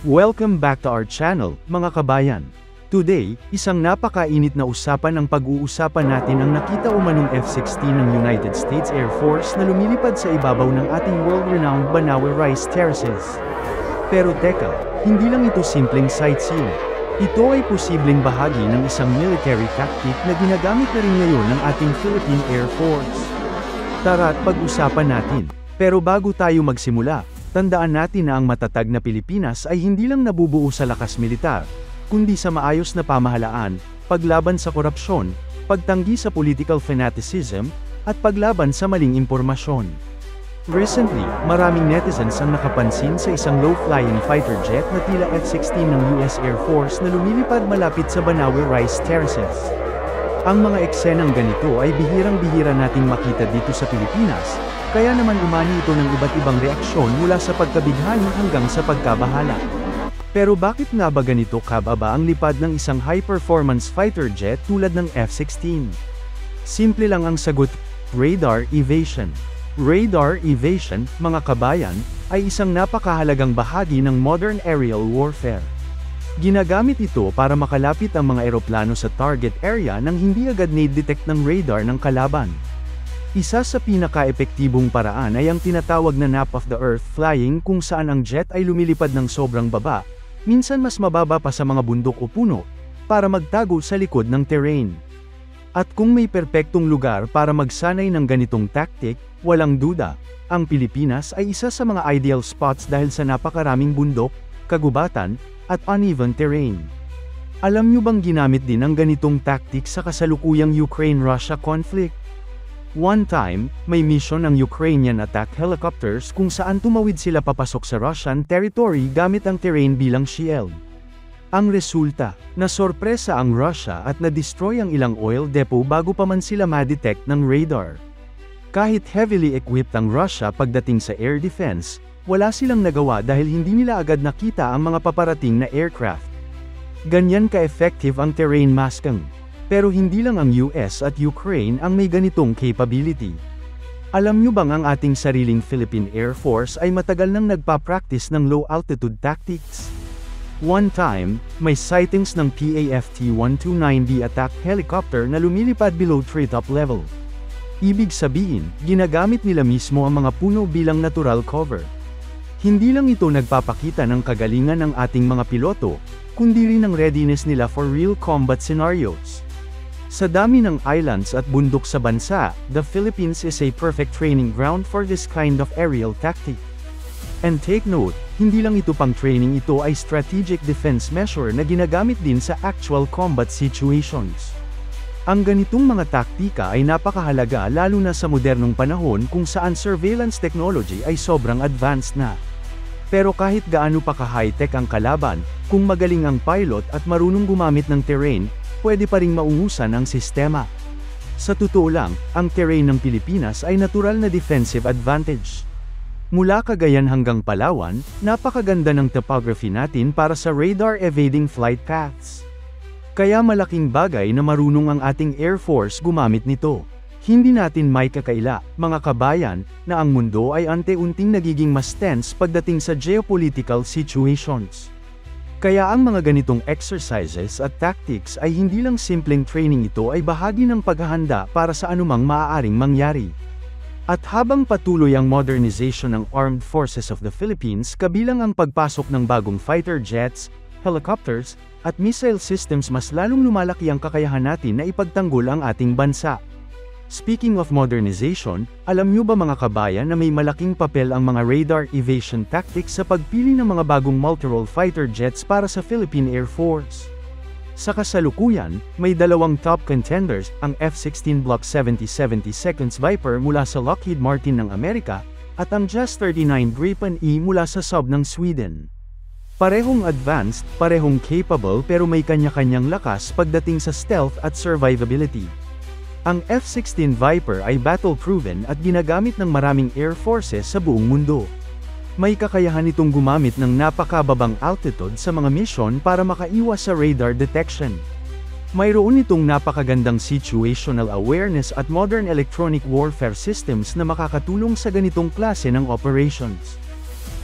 Welcome back to our channel, mga kabayan. Today, isang napakainit na usapan ang pag-uusapan natin ang nakita umanong F-16 ng United States Air Force na lumilipad sa ibabaw ng ating world-renowned Banaue Rice Terraces. Pero teka, hindi lang ito simpleng sightseeing. Ito ay posibleng bahagi ng isang military tactic na ginagamit na rin ngayon ng ating Philippine Air Force. Tara't pag-usapan natin. Pero bago tayo magsimula, tandaan natin na ang matatag na Pilipinas ay hindi lang nabubuo sa lakas militar, kundi sa maayos na pamahalaan, paglaban sa korupsyon, pagtanggi sa political fanaticism, at paglaban sa maling impormasyon. Recently, maraming netizens ang nakapansin sa isang low-flying fighter jet na tila F-16 ng US Air Force na lumilipad malapit sa Banaue Rice Terraces. Ang mga eksenang ganito ay bihirang-bihira nating makita dito sa Pilipinas, kaya naman umani ito ng iba't ibang reaksyon mula sa pagkabighani hanggang sa pagkabahala. Pero bakit nga ba ganito kababa ang lipad ng isang high-performance fighter jet tulad ng F-16? Simple lang ang sagot: radar evasion. Radar evasion, mga kabayan, ay isang napakahalagang bahagi ng modern aerial warfare. Ginagamit ito para makalapit ang mga eroplano sa target area nang hindi agad na-detect ng radar ng kalaban. Isa sa pinaka-epektibong paraan ay ang tinatawag na nap of the earth flying, kung saan ang jet ay lumilipad ng sobrang baba, minsan mas mababa pa sa mga bundok o puno, para magtago sa likod ng terrain. At kung may perpektong lugar para magsanay ng ganitong tactic, walang duda, ang Pilipinas ay isa sa mga ideal spots dahil sa napakaraming bundok, kagubatan, at uneven terrain. Alam nyo bang ginamit din ang ganitong tactic sa kasalukuyang Ukraine-Russia conflict? One time, may mission ng Ukrainian attack helicopters kung saan tumawid sila papasok sa Russian territory gamit ang terrain bilang shield. Ang resulta, nasorpresa ang Russia at na-destroy ang ilang oil depot bago pa man sila ma-detect ng radar. Kahit heavily equipped ang Russia pagdating sa air defense, wala silang nagawa dahil hindi nila agad nakita ang mga paparating na aircraft. Ganyan ka-effective ang terrain masking. Pero hindi lang ang US at Ukraine ang may ganitong capability. Alam nyo bang ang ating sariling Philippine Air Force ay matagal nang nagpa-practice ng low-altitude tactics? One time, may sightings ng PAF-T-129B attack helicopter na lumilipad below treetop level. Ibig sabihin, ginagamit nila mismo ang mga puno bilang natural cover. Hindi lang ito nagpapakita ng kagalingan ng ating mga piloto, kundi rin ang readiness nila for real combat scenarios. Sa dami ng islands at bundok sa bansa, the Philippines is a perfect training ground for this kind of aerial tactic. And take note, hindi lang ito pang training, ito ay strategic defense measure na ginagamit din sa actual combat situations. Ang ganitong mga taktika ay napakahalaga lalo na sa modernong panahon kung saan surveillance technology ay sobrang advanced na. Pero kahit gaano pa ka-high-tech ang kalaban, kung magaling ang pilot at marunong gumamit ng terrain, pwede pa ring maungusan ang sistema. Sa totoo lang, ang terrain ng Pilipinas ay natural na defensive advantage. Mula Cagayan hanggang Palawan, napakaganda ng topography natin para sa radar-evading flight paths. Kaya malaking bagay na marunong ang ating Air Force gumamit nito. Hindi natin may kakaila, mga kabayan, na ang mundo ay ante-unting nagiging mas tense pagdating sa geopolitical situations. Kaya ang mga ganitong exercises at tactics ay hindi lang simpleng training, ito ay bahagi ng paghahanda para sa anumang maaaring mangyari. At habang patuloy ang modernization ng Armed Forces of the Philippines, kabilang ang pagpasok ng bagong fighter jets, helicopters, at missile systems, mas lalong lumalaki ang kakayahan natin na ipagtanggol ang ating bansa. Speaking of modernization, alam nyo ba mga kabayan na may malaking papel ang mga radar evasion tactics sa pagpili ng mga bagong multirole fighter jets para sa Philippine Air Force? Sa kasalukuyan, may dalawang top contenders, ang F-16 Block 70-72 Viper mula sa Lockheed Martin ng Amerika, at ang JAS-39 Gripen E mula sa Saab ng Sweden. Parehong advanced, parehong capable, pero may kanya-kanyang lakas pagdating sa stealth at survivability. Ang F-16 Viper ay battle-proven at ginagamit ng maraming air forces sa buong mundo. May kakayahan itong gumamit ng napakababang altitude sa mga mission para makaiwas sa radar detection. Mayroon itong napakagandang situational awareness at modern electronic warfare systems na makakatulong sa ganitong klase ng operations.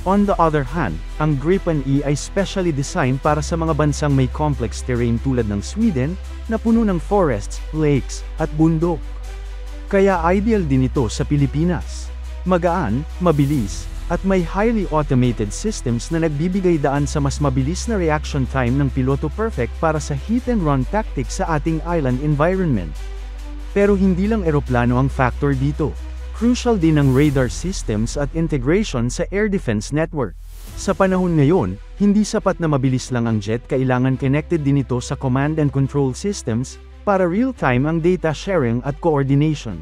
On the other hand, ang Gripen E ay specially designed para sa mga bansang may complex terrain tulad ng Sweden, na puno ng forests, lakes, at bundok. Kaya ideal din ito sa Pilipinas. Magaan, mabilis, at may highly automated systems na nagbibigay daan sa mas mabilis na reaction time ng piloto, perfect para sa hit-and-run tactics sa ating island environment. Pero hindi lang eroplano ang factor dito. Crucial din ang radar systems at integration sa air defense network. Sa panahon ngayon, hindi sapat na mabilis lang ang jet, kailangan connected din ito sa command and control systems, para real-time ang data sharing at coordination.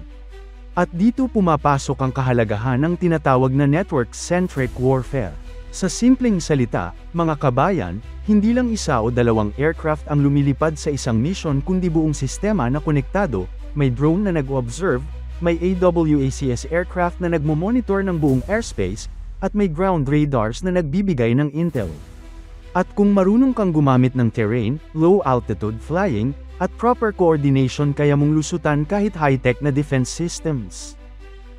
At dito pumapasok ang kahalagahan ng tinatawag na network-centric warfare. Sa simpleng salita, mga kabayan, hindi lang isa o dalawang aircraft ang lumilipad sa isang mission, kundi buong sistema na konektado, may drone na nag-observe, may AWACS aircraft na nagmo-monitor ng buong airspace, at may ground radars na nagbibigay ng intel. At kung marunong kang gumamit ng terrain, low-altitude flying, at proper coordination, kaya mong lusutan kahit high-tech na defense systems.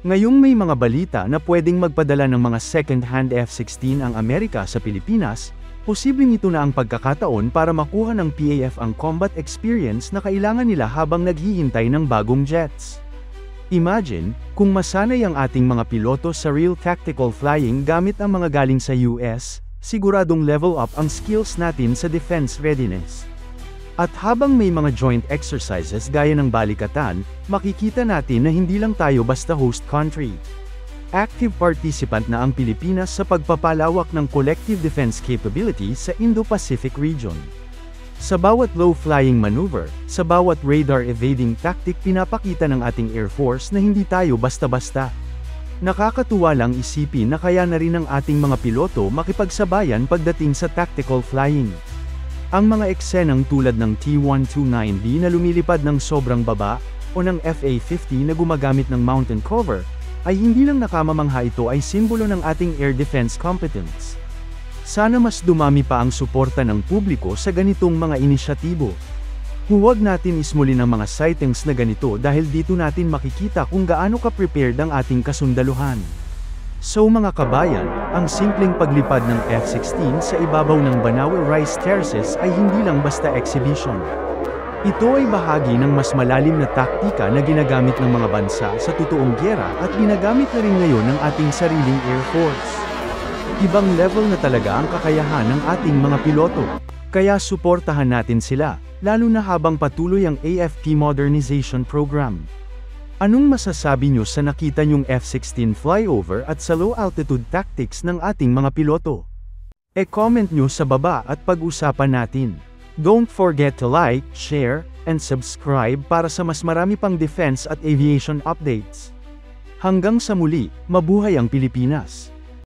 Ngayong may mga balita na pwedeng magpadala ng mga second-hand F-16 ang Amerika sa Pilipinas, posibleng ito na ang pagkakataon para makuha ng PAF ang combat experience na kailangan nila habang naghihintay ng bagong jets. Imagine, kung masanay ang ating mga piloto sa real tactical flying gamit ang mga galing sa US, siguradong level up ang skills natin sa defense readiness. At habang may mga joint exercises gaya ng balikatan, makikita natin na hindi lang tayo basta host country. Active participant na ang Pilipinas sa pagpapalawak ng collective defense capability sa Indo-Pacific region. Sa bawat low-flying maneuver, sa bawat radar evading tactic, pinapakita ng ating Air Force na hindi tayo basta-basta. Nakakatuwa lang isipin na kaya na rin ang ating mga piloto makipagsabayan pagdating sa tactical flying. Ang mga eksenang tulad ng T-129B na lumilipad ng sobrang baba, o ng FA-50 na gumagamit ng mountain cover, ay hindi lang nakamamangha, ito ay simbolo ng ating air defense competence. Sana mas dumami pa ang suporta ng publiko sa ganitong mga inisyatibo. Huwag natin ismulin ang mga sightings na ganito dahil dito natin makikita kung gaano ka-prepared ang ating kasundaluhan. So mga kabayan, ang simpleng paglipad ng F-16 sa ibabaw ng Banawe Rice Terraces ay hindi lang basta exhibition. Ito ay bahagi ng mas malalim na taktika na ginagamit ng mga bansa sa totoong giyera at ginagamit na rin ngayon ng ating sariling Air Force. Ibang level na talaga ang kakayahan ng ating mga piloto. Kaya suportahan natin sila, lalo na habang patuloy ang AFP modernization program. Anong masasabi nyo sa nakita nyong F-16 flyover at sa low-altitude tactics ng ating mga piloto? E-comment nyo sa baba at pag-usapan natin. Don't forget to like, share, and subscribe para sa mas marami pang defense at aviation updates. Hanggang sa muli, mabuhay ang Pilipinas!